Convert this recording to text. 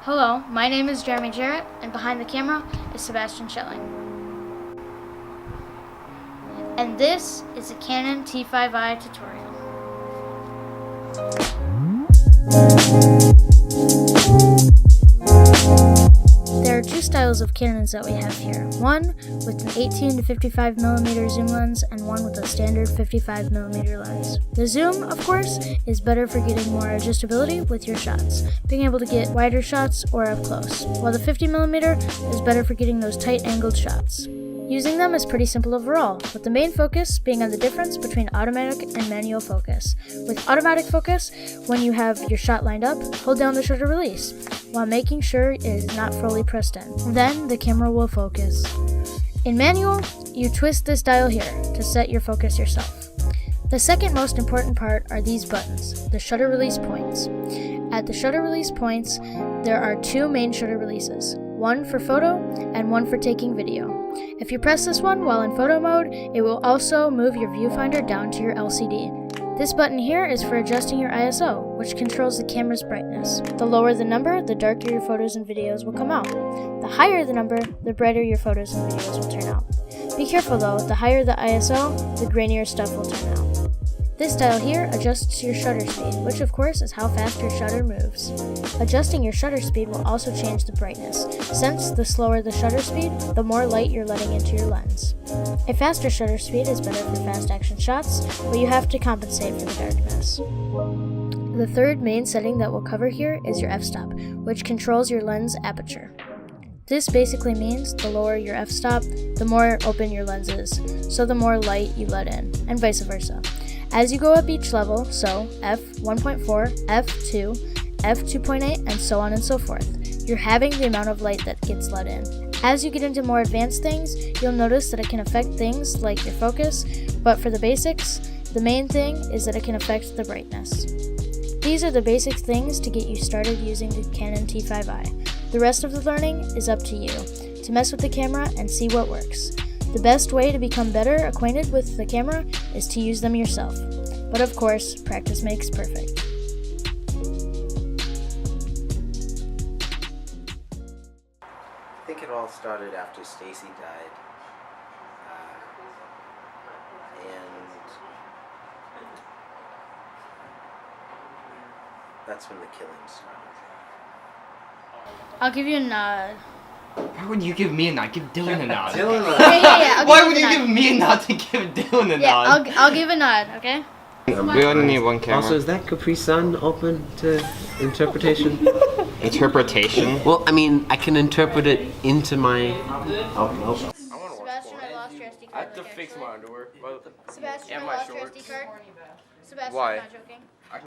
Hello, my name is Jeremy Jarrett, and behind the camera is Sebastian Schelling. And this is a Canon T5i tutorial. There are two styles of Canons that we have here. One with an 18 to 55mm zoom lens and one with a standard 55mm lens. The zoom, of course, is better for getting more adjustability with your shots, being able to get wider shots or up close, while the 50mm is better for getting those tight angled shots. Using them is pretty simple overall, with the main focus being on the difference between automatic and manual focus. With automatic focus, when you have your shot lined up, hold down the shutter release, while making sure it is not fully pressed in. Then the camera will focus. In manual, you twist this dial here to set your focus yourself. The second most important part are these buttons, the shutter release points. At the shutter release points, there are two main shutter releases, one for photo and one for taking video. If you press this one while in photo mode, it will also move your viewfinder down to your LCD. This button here is for adjusting your ISO, which controls the camera's brightness. The lower the number, the darker your photos and videos will come out. The higher the number, the brighter your photos and videos will turn out. Be careful though, the higher the ISO, the grainier stuff will turn out. This dial here adjusts your shutter speed, which of course is how fast your shutter moves. Adjusting your shutter speed will also change the brightness, since the slower the shutter speed, the more light you're letting into your lens. A faster shutter speed is better for fast action shots, but you have to compensate for the darkness. The third main setting that we'll cover here is your f-stop, which controls your lens aperture. This basically means the lower your f-stop, the more open your lens is, so the more light you let in, and vice versa. As you go up each level, so f1.4, f2, f2.8, and so on and so forth, you're halving the amount of light that gets let in. As you get into more advanced things, you'll notice that it can affect things like your focus, but for the basics, the main thing is that it can affect the brightness. These are the basic things to get you started using the Canon T5i. The rest of the learning is up to you, to mess with the camera and see what works. The best way to become better acquainted with the camera is to use them yourself. But of course, practice makes perfect. I think it all started after Stacy died. And that's when the killing started. I'll give you a nod. Why would you give me a nod? Give Dylan a nod. Dylan, Yeah. Why would you give me a nod to give Dylan a nod? I'll give a nod, okay? We only need one camera. Also, is that Capri Sun open to interpretation? Interpretation? Well, I mean, I can interpret it into my... Oh, no. Sebastian, I lost your SD card. I have to fix my underwear. Sebastian, And I my lost your shorts. SD card. Sebastian, Why? I'm not joking.